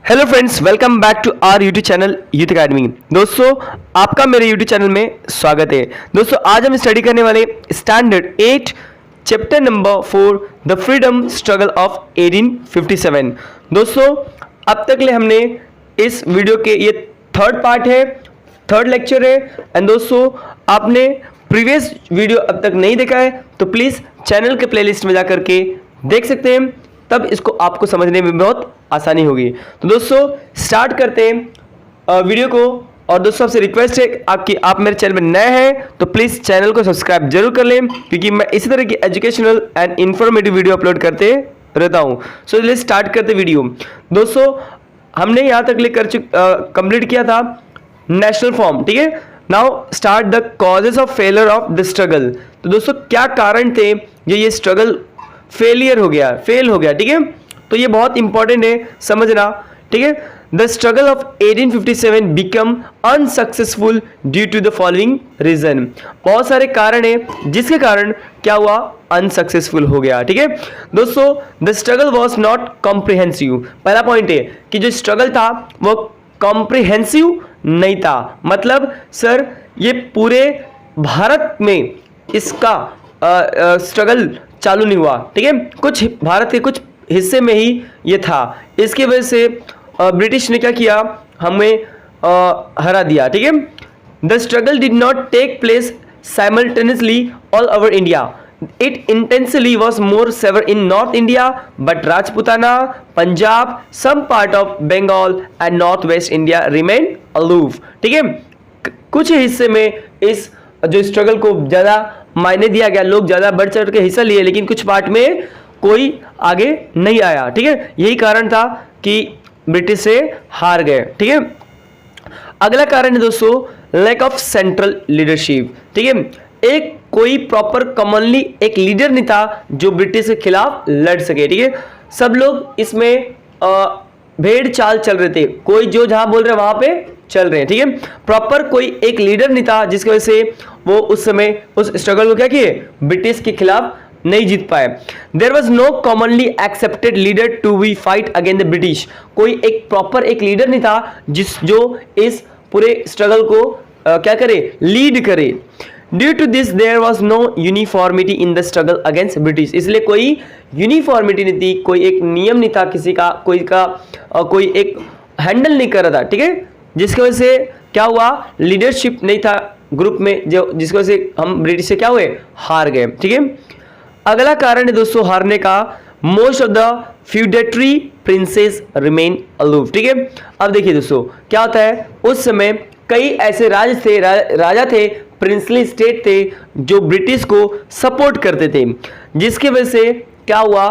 Hello friends, welcome back to our YouTube channel Youth Academy. दोस्तों, आपका मेरे YouTube channel में स्वागत है। दोस्तों, आज हम स्टडी करने वाले standard 8 chapter number 4 the freedom struggle of 1857। दोस्तों, अब तक ले हमने इस वीडियो के ये थर्ड पार्ट है, थर्ड लेक्चर है। एंड दोस्तों, आपने प्रीवियस वीडियो अब तक नहीं देखा है तो प्लीज़ चैनल के प्लेलिस्ट में जाकर के देख सकते हैं, तब इसको आपको समझने में बहुत आसानी होगी। तो दोस्तों, स्टार्ट करते हैं वीडियो को। और दोस्तों, आपसे रिक्वेस्ट है आपकी, आप मेरे चैनल में नए हैं तो प्लीज़ चैनल को सब्सक्राइब जरूर कर लें, क्योंकि मैं इसी तरह की educational and informative video upload करते रहता हूँ। सो लेट्स स्टार्ट करते वीडियो। दोस्तों, हमने यहाँ तक लेकर कंप्लीट किया था नेशनल फॉर्म, ठीक है। Now start the causes of failure of the struggle. तो दोस्तों, क्या कारण थे जो ये स्ट्रगल फेल हो गया, ठीक है। तो ये बहुत इंपॉर्टेंट है समझना, ठीक है। The struggle of 1857 become unsuccessful due to the following reason. बहुत सारे कारण है जिसके कारण क्या हुआ, अनसक्सेसफुल हो गया, ठीक है। दोस्तों, the struggle was not comprehensive. पहला पॉइंट है कि जो स्ट्रगल था वो कॉम्प्रिहेंसिव नहीं था। मतलब सर, ये पूरे भारत में इसका स्ट्रगल चालू नहीं हुआ, ठीक है। कुछ भारत के कुछ हिस्से में ही ये था। इसकी वजह से ब्रिटिश ने क्या किया, हमें हरा दिया, ठीक है। The struggle did not take place simultaneously all over India. It intensely was more severe in north India, but Rajputana, Punjab, some part of Bengal and north west India remain aloof, ठीक है। कुछ हिस्से में इस जो स्ट्रगल को ज़्यादा मायने दिया गया, लोग ज़्यादा बढ़ चढ़ के हिस्सा लिए, लेकिन कुछ पार्ट में कोई आगे नहीं आया, ठीक है। यही कारण था कि ब्रिटिश से हार गए, ठीक है। अगला कारण है दोस्तों, लैक ऑफ सेंट्रल लीडरशिप, ठीक है। एक कोई प्रॉपर कॉमनली एक लीडर नहीं था जो ब्रिटिश के खिलाफ लड़ सके, ठीक है। सब लोग इसमें भेड़ चाल चल रहे थे, कोई जो जहां बोल रहे वहां पे चल रहे हैं, ठीक है। प्रॉपर कोई एक लीडर नहीं था, जिसकी वजह से वो उस समय उस स्ट्रगल को क्या किए, ब्रिटिश के खिलाफ नहीं जीत पाए। There was no commonly accepted leader to be fight against the British. कोई एक प्रॉपर एक लीडर नहीं था जो इस पूरे स्ट्रगल को क्या करे, लीड करे। Due to this there was no uniformity in the struggle against British. इसलिए कोई यूनिफॉर्मिटी नहीं थी, कोई एक नियम नहीं था किसी का, कोई एक हैंडल नहीं कर रहा था, ठीक है। जिसकी वजह से क्या हुआ, लीडरशिप नहीं था ग्रुप में, जो जिसकी वजह से हम ब्रिटिश से क्या हुए, हार गए, ठीक है। अगला कारण है दोस्तों हारने का, most of the feudatory princess remain aloof, ठीक है। अब देखिए दोस्तों, क्या होता है, उस समय कई ऐसे राजा थे, प्रिंसली स्टेट थे जो ब्रिटिश को सपोर्ट करते थे, जिसकी वजह से क्या हुआ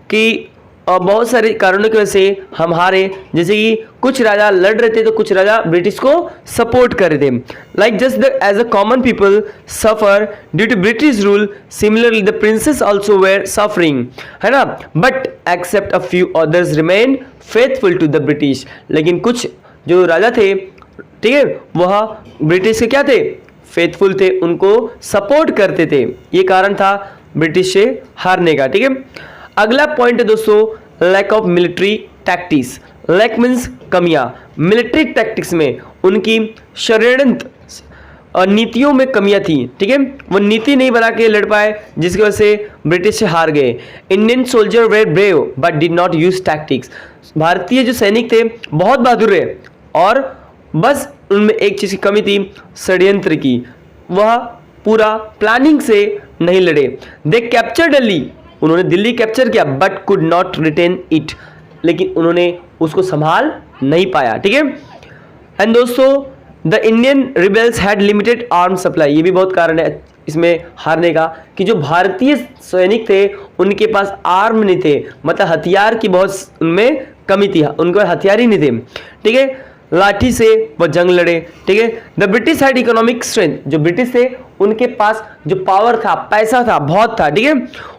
कि बहुत सारे कारणों की वजह से हम हारे। जैसे कि कुछ राजा लड़ रहे थे तो कुछ राजा ब्रिटिश को सपोर्ट कर रहे थे। Like just as a common people suffer due to British rule, similarly the princes also were suffering, है ना। But except a few others remain faithful to the British. लेकिन कुछ जो राजा थे, ठीक है, वह ब्रिटिश के क्या थे, फेथफुल थे, उनको सपोर्ट करते थे। ये कारण था ब्रिटिश से हारने का, ठीक है। अगला पॉइंट है दोस्तों, lack of military tactics. Lack means कमियां। मिलिट्री टैक्टिक्स में उनकी षड्यंत्र नीतियों में कमियां थी, ठीक है। वो नीति नहीं बना के लड़ पाए, जिसकी वजह से ब्रिटिश से हार गए। Indian soldier were brave but did not use tactics. भारतीय जो सैनिक थे बहुत बहादुर रहे, और बस उनमें एक चीज की कमी थी, षड्यंत्र की। वह पूरा प्लानिंग से नहीं लड़े। दे कैप्चर दिल्ली, उन्होंने दिल्ली कैप्चर किया, but could not retain it, लेकिन उन्होंने उसको संभाल नहीं पाया, ठीक है। एंड दोस्तों, the Indian rebels had limited arm supply. ये भी बहुत कारण है इसमें हारने का, कि जो भारतीय सैनिक थे उनके पास आर्म नहीं थे, मतलब हथियार की बहुत उनमें कमी थी, उनके हथियार ही नहीं थे, ठीक है। लाठी से वो जंग लड़े, ठीक है। The British had economic strength. जो ब्रिटिश थे उनके पास जो पावर था, पैसा था, बहुत था, ठीक है।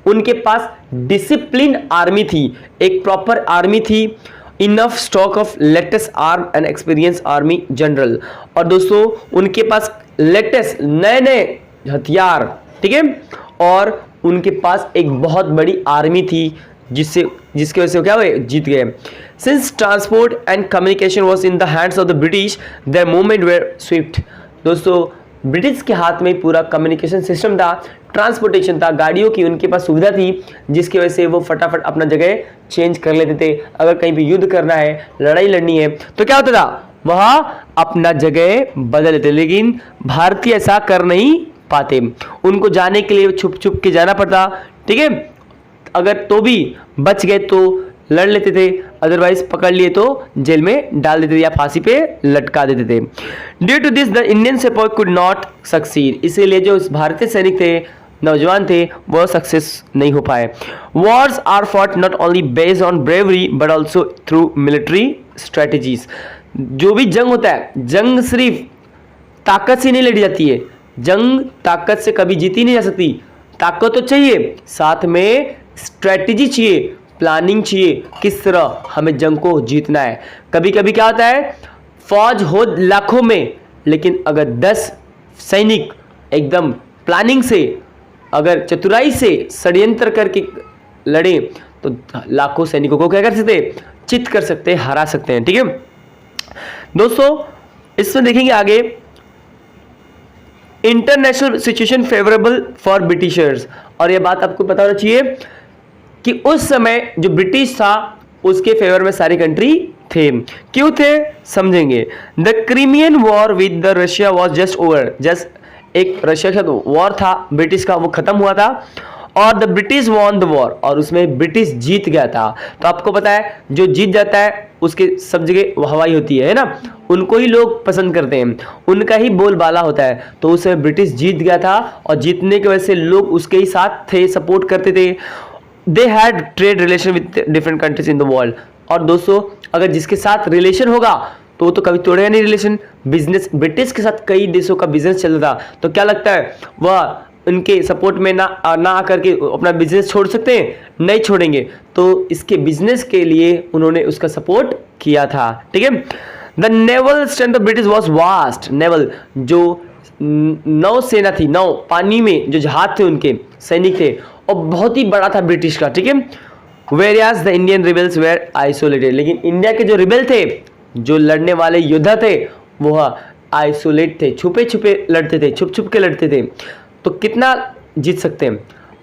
उनके पास डिसिप्लिन आर्मी थी, एक प्रॉपर आर्मी थी, enough stock of latest arm and experience army general. और दोस्तों, उनके पास लेटेस्ट नए नए हथियार, ठीक है, और उनके पास एक बहुत बड़ी आर्मी थी जिसकी वजह से क्या हुए, जीत गए। Since transport and communication was in the hands of the British, their movement were swift. दोस्तों ब्रिटिश के हाथ में पूरा कम्युनिकेशन सिस्टम था, ट्रांसपोर्टेशन था, गाड़ियों की उनके पास सुविधा थी, जिसकी वजह से वो फटाफट अपना जगह चेंज कर लेते थे। अगर कहीं भी युद्ध करना है, लड़ाई लड़नी है, तो क्या होता था, वह अपना जगह बदल लेते। लेकिन भारतीय ऐसा कर नहीं पाते, उनको जाने के लिए छुप छुप के जाना पड़ता। ठीक है, अगर तो भी बच गए तो लड़ लेते थे, अदरवाइज पकड़ लिए तो जेल में डाल देते थे या फांसी पे लटका देते थे। Due to this the Indian support could not succeed, इसीलिए जो भारतीय सैनिक थे, नौजवान थे, वह सक्सेस नहीं हो पाए। Wars are fought not only based on bravery but also through military strategies. जो भी जंग होता है, जंग सिर्फ ताकत से नहीं लड़ी जाती है, जंग ताकत से कभी जीती नहीं जा सकती। ताकत तो चाहिए, साथ में स्ट्रेटेजी चाहिए, प्लानिंग चाहिए, किस तरह हमें जंग को जीतना है। कभी कभी क्या होता है, फौज हो लाखों में, लेकिन अगर 10 सैनिक एकदम प्लानिंग से, अगर चतुराई से षड्यंत्र करके लड़े, तो लाखों सैनिकों को क्या कर सकते, चित कर सकते, हरा सकते हैं। ठीक है दोस्तों, इसमें देखेंगे आगे, international situation favourable for Britishers. और यह बात आपको पता होना चाहिए कि उस समय जो ब्रिटिश था उसके फेवर में सारी कंट्री थे। क्यों थे, समझेंगे। The Crimean war with the Russia was just over, just एक रशिया का वॉर था ब्रिटिश का, वो खत्म हुआ था, और the British won the war, और उसमें ब्रिटिश जीत गया था। तो आपको पता है जो जीत जाता है उसके सब जगह हवाई होती है ना, उनको ही लोग पसंद करते हैं, उनका ही बोलबाला होता है। तो उस समय ब्रिटिश जीत गया था, और जीतने की वजह से लोग उसके ही साथ थे, सपोर्ट करते थे। They had trade relation with different countries in the world. और दोस्तों अगर जिसके साथ रिलेशन होगा तो वो तो कभी तोड़ेगा नहीं रिलेशन। बिजनेस, ब्रिटिश के साथ कई देशों का बिजनेस चल रहा था, तो क्या लगता है वह उनके सपोर्ट में ना आकर के अपना बिजनेस छोड़ सकते हैं, नहीं छोड़ेंगे। तो इसके बिजनेस के लिए उन्होंने उसका सपोर्ट किया था। ठीक है, the naval strength of British was vast. Naval जो नौसेना थी, नौ पानी में जो जहाज थे उनके सैनिक थे, और बहुत ही बड़ा था ब्रिटिश का। ठीक है, various the Indian rebels were isolated, लेकिन इंडिया के जो रिबेल थे, जो लड़ने वाले योद्धा थे, वह आइसोलेट थे, छुपे छुपे लड़ते थे, छुप छुप के लड़ते थे। तो कितना जीत सकते हैं,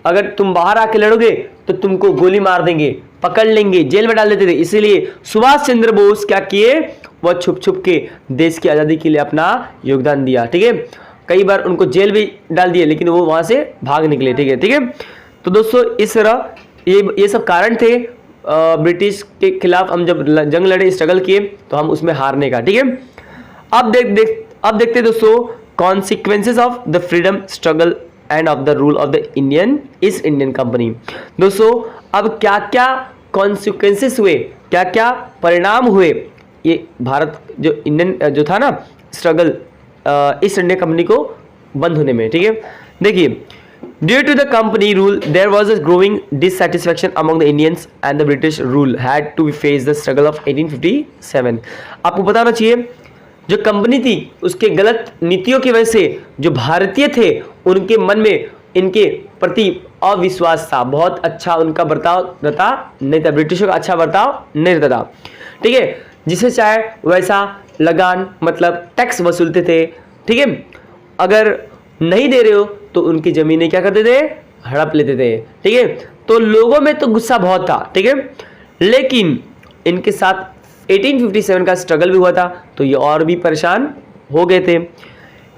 अगर तुम बाहर आके लड़ोगे तो तुमको गोली मार देंगे, पकड़ लेंगे, जेल में डाल देते थे। इसीलिए सुभाष चंद्र बोस क्या किए, वह छुप छुप के देश की आज़ादी के लिए अपना योगदान दिया। ठीक है, कई बार उनको जेल भी डाल दिए, लेकिन वो वहां से भाग निकले। ठीक है, ठीक है। तो दोस्तों इस तरह ये सब कारण थे ब्रिटिश के खिलाफ हम जब जंग लड़े, स्ट्रगल किए, तो हम उसमें हारने का। ठीक है, अब देखते दोस्तों consequences of the freedom struggle end of the rule of the east Indian company. दोस्तों अब क्या क्या कॉन्सिक्वेंसेस हुए, क्या क्या परिणाम हुए ये भारत जो इंडियन जो था ना स्ट्रगल ईस्ट इंडिया कंपनी को बंद होने में। ठीक है, देखिए, due to the company rule there was a growing dissatisfaction among the Indians and the British rule had to face the struggle of 1857। आपको पता होना चाहिए जो कंपनी थी उसके गलत नीतियों की वजह से जो भारतीय थे उनके मन में इनके प्रति अविश्वास था, बहुत अच्छा उनका बर्ताव रहता नहीं था, ब्रिटिशों का अच्छा बर्ताव नहीं रहता था। ठीक है, जिसे चाहे वैसा लगान मतलब टैक्स वसूलते थे। ठीक है, अगर नहीं दे रहे हो तो उनकी जमीनें क्या करते थे, हड़प लेते थे। ठीक है, तो लोगों में तो गुस्सा बहुत था। ठीक है, लेकिन इनके साथ 1857 का स्ट्रगल भी हुआ था, तो ये और भी परेशान हो गए थे।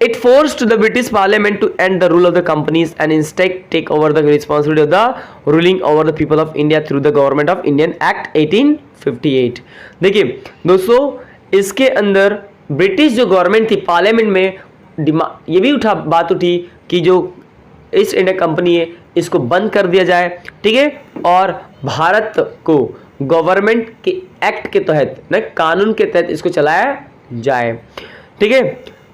It forced the British parliament to end the rule of the companies and instead take over the responsibility of the ruling over the people of India through the government of Indian act 1858। देखिए दोस्तों, इसके अंदर British जो government थी, parliament में ये भी बात उठी कि जो ईस्ट इंडिया कंपनी है इसको बंद कर दिया जाए। ठीक है, और भारत को गवर्नमेंट के एक्ट के तहत न कानून के तहत इसको चलाया जाए। ठीक है,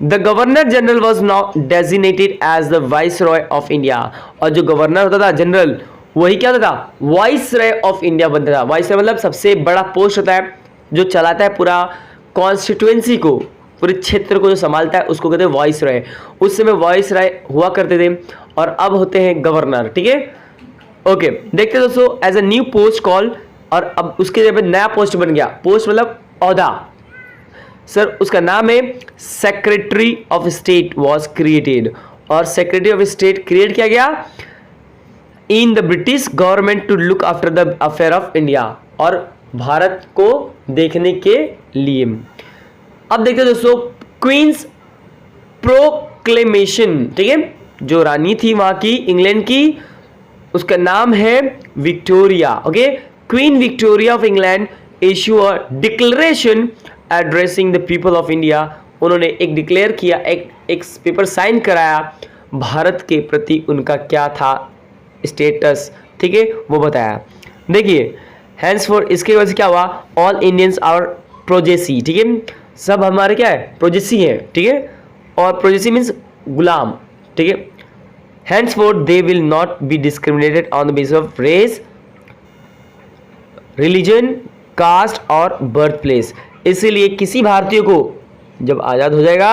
the governor general was now designated as the viceroy of India. और जो गवर्नर होता था जनरल, वही क्या होता था, वाइस रॉय ऑफ इंडिया बनता था। वाइस रॉय मतलब सबसे बड़ा पोस्ट होता है जो चलाता है पूरा कॉन्स्टिट्यूएंसी को, पूरे क्षेत्र को जो संभालता है, उसको कहते हैं वाइस रॉय। उस समय वाइस रॉय हुआ करते थे और अब होते हैं गवर्नर। ठीक है, ओके, देखते हैं दोस्तों, as a new post call और अब उसके जगह पे नया पोस्ट बन गया, पोस्ट मतलब औहदा सर, उसका नाम है secretary of state was created. और सेक्रेटरी ऑफ स्टेट क्रिएट किया गया in the British government to look after the affair of India, और भारत को देखने के लिए। अब देखते हैं दोस्तों क्वींस प्रोक्लेमेशन, ठीक है, जो रानी थी वहां की इंग्लैंड की, उसका नाम है Victoria. Okay, queen Victoria of England issue a declaration addressing the people of India. उन्होंने एक डिक्लेयर किया, एक पेपर साइन कराया, भारत के प्रति उनका क्या था स्टेटस, ठीक है, वो बताया। देखिए हैंस फॉर, इसके वजह से क्या हुआ, ऑल इंडियंस आर प्रोजेसी, ठीक है, सब हमारे क्या है, प्रोजेसी है, ठीक है, और प्रोजेसी मीन्स गुलाम, ठीक है। henceforth they will not be discriminated on the basis of race, religion, caste और बर्थ प्लेस। इसीलिए किसी भारतीय को जब आज़ाद हो जाएगा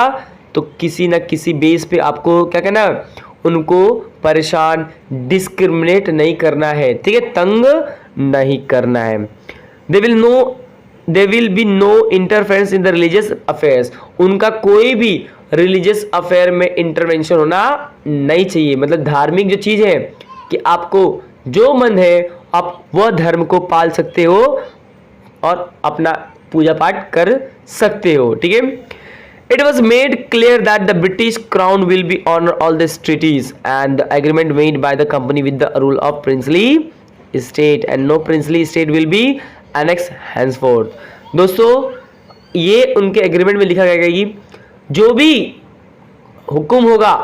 तो किसी न किसी बेस पे आपको क्या करना है, उनको परेशान, डिस्क्रिमिनेट नहीं करना है, ठीक है, तंग नहीं करना है। They will be no interference in the religious affairs. उनका कोई भी रिलीजियस अफेयर में इंटरवेंशन होना नहीं चाहिए। मतलब धार्मिक जो चीज़ है कि आपको जो मन है आप वह धर्म को पाल सकते हो और अपना पूजा पाठ कर सकते हो, ठीक है। It was made clear that the British crown will be honour all this treaties and the agreement made by the company with the rule of princely state and no princely state will be annex henceforth. दोस्तों ये उनके agreement में लिखा गया कि जो भी हुक्म होगा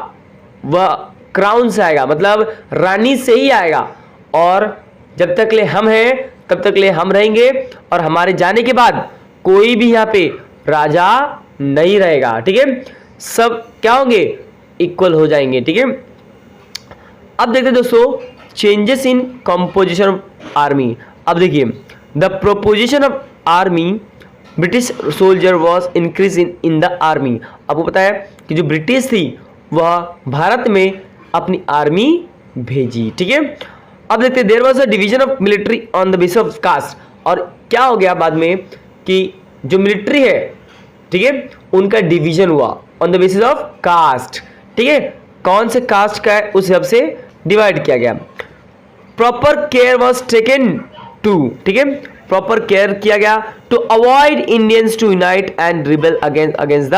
वह क्राउन से आएगा, मतलब रानी से ही आएगा, और जब तक ले हम हैं तब तक ले हम रहेंगे, और हमारे जाने के बाद कोई भी यहाँ पे राजा नहीं रहेगा, ठीक है, सब क्या होंगे, इक्वल हो जाएंगे, ठीक है। अब देखते हैं दोस्तों changes in composition of army. अब देखिए the proposition of army, British soldier was increase in the army. आपको पता है कि जो ब्रिटिश थी वह भारत में अपनी आर्मी भेजी, ठीक है। अब देखते हैं there was a division of military on the basis of caste. और क्या हो गया बाद में कि जो मिलिट्री है, ठीक है, उनका डिवीजन हुआ on the basis of caste, ठीक है, कौन से कास्ट का है उस हिसाब से डिवाइड किया गया। Proper care was taken to, ठीक है, प्रॉपर केयर किया गया to avoid Indians to unite and rebel against the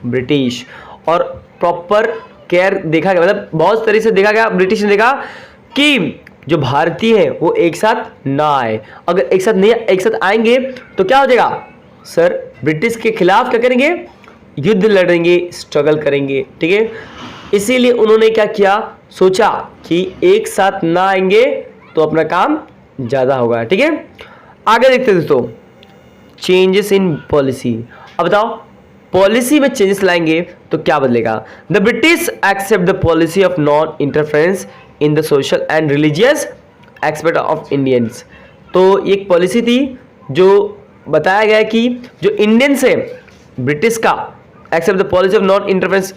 British. और प्रॉपर केयर देखा गया, मतलब बहुत तरीके से देखा गया, ब्रिटिश ने देखा कि जो भारतीय है वो एक साथ ना आए। अगर एक साथ आएंगे तो क्या हो जाएगा सर, ब्रिटिश के खिलाफ क्या करेंगे, युद्ध लड़ेंगे, स्ट्रगल करेंगे, ठीक है। इसीलिए उन्होंने क्या किया, सोचा कि एक साथ ना आएंगे तो अपना काम ज़्यादा होगा, ठीक है। आगे देखते हैं दोस्तों चेंजेस इन पॉलिसी। अब बताओ पॉलिसी में चेंजेस लाएंगे तो क्या बदलेगा। The British accept the policy of non interference in the social and religious aspect of Indians. तो एक पॉलिसी थी जो बताया गया कि जो इंडियंस है ब्रिटिश का, accept the policy of non interference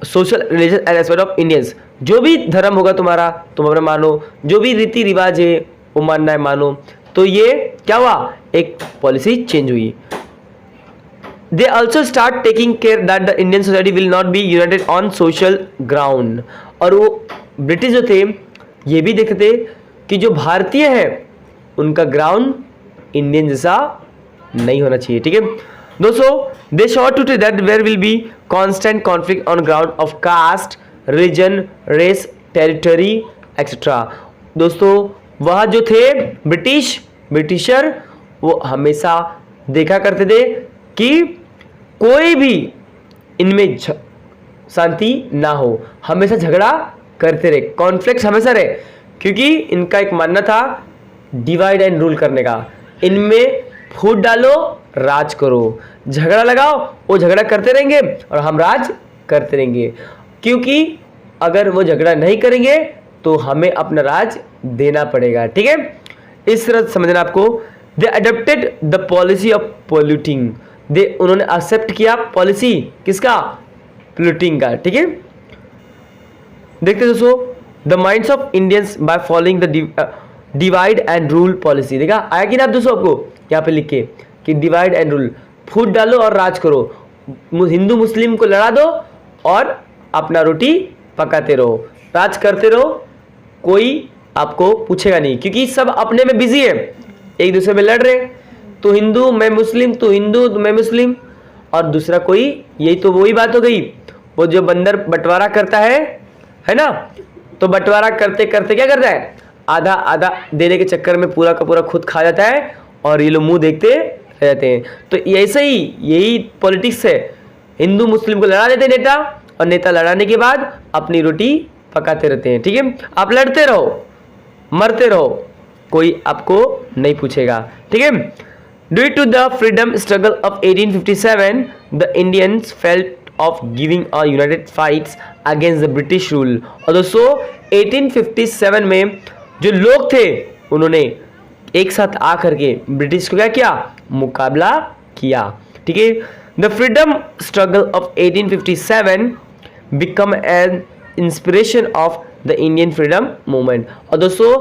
social religious and aspect of Indians. जो भी धर्म होगा तुम्हारा तुम अपना मानो, जो भी रीति रिवाज है वो मानना है मानो। तो ये क्या हुआ, एक पॉलिसी चेंज हुई। They also start taking care that the Indian society will not be united on social ground. और वो ब्रिटिश जो थे ये भी देखते थे कि जो भारतीय है उनका ग्राउंड इंडियन जैसा नहीं होना चाहिए, ठीक है दोस्तों। They short to that where will be constant conflict on ground of caste, religion, race, territory etcetera. दोस्तों वह जो थे ब्रिटिशर वो हमेशा देखा करते थे कि कोई भी इनमें शांति ना हो, हमेशा झगड़ा करते रहे, कॉन्फ्लिक्ट हमेशा रहे, क्योंकि इनका एक मानना था डिवाइड एंड रूल करने का। इनमें फूट डालो, राज करो, झगड़ा लगाओ, वो झगड़ा करते रहेंगे और हम राज करते रहेंगे, क्योंकि अगर वो झगड़ा नहीं करेंगे तो हमें अपना राज देना पड़ेगा, ठीक है। इस तरह समझना आपको। They adopted the policy of polluting. उन्होंने एक्सेप्ट किया पॉलिसी किसका, पोल्यूटिंग का, ठीक है। देखते दोस्तों the minds of Indians by following the divide and rule policy. देखा आया कि ना आप दोस्तों, आपको यहाँ पे लिख के कि डिवाइड एंड रूल, फूट डालो और राज करो, हिंदू मुस्लिम को लड़ा दो और अपना रोटी पकाते रहो, राज करते रहो, कोई आपको पूछेगा नहीं, क्योंकि सब अपने में बिजी है, एक दूसरे में लड़ रहे, तो हिंदू मैं मुस्लिम, तो हिंदू मैं मुस्लिम, और दूसरा कोई, यही तो वही बात हो गई, वो जो बंदर बंटवारा करता है ना, तो बंटवारा करते करते क्या करता है, आधा आधा देने के चक्कर में पूरा का पूरा खुद खा जाता है और ये लोग मुंह देखते रहते हैं। तो ऐसे ही यही पॉलिटिक्स है, हिंदू मुस्लिम को लड़ा देते नेता, और नेता लड़ाने के बाद अपनी रोटी पकाते रहते हैं। ठीक है, आप लड़ते रहो, मरते रहो, कोई आपको नहीं पूछेगा। ठीक है, due to the freedom struggle of 1857 the Indians felt of giving a united fights against the British rule। और दोस्तों 1857 में जो लोग थे उन्होंने एक साथ आकर के ब्रिटिश को क्या किया, मुकाबला किया। ठीक है, the freedom struggle of 1857 become an inspiration of the Indian freedom movement. और दोस्तों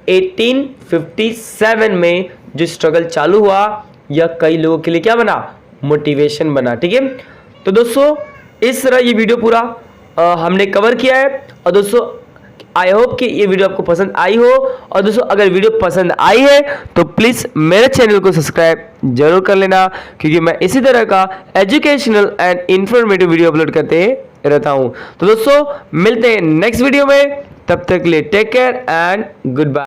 1857 में जो स्ट्रगल चालू हुआ यह कई लोगों के लिए क्या बना, मोटिवेशन बना। ठीक है, तो दोस्तों इस तरह ये वीडियो पूरा हमने कवर किया है। और दोस्तों आई होप कि ये वीडियो आपको पसंद आई हो, और दोस्तों अगर वीडियो पसंद आई है तो प्लीज़ मेरे चैनल को सब्सक्राइब जरूर कर लेना, क्योंकि मैं इसी तरह का educational and informative video upload करते रहता हूँ। तो दोस्तों मिलते हैं नेक्स्ट वीडियो में, तब तक के लिए take care and good bye.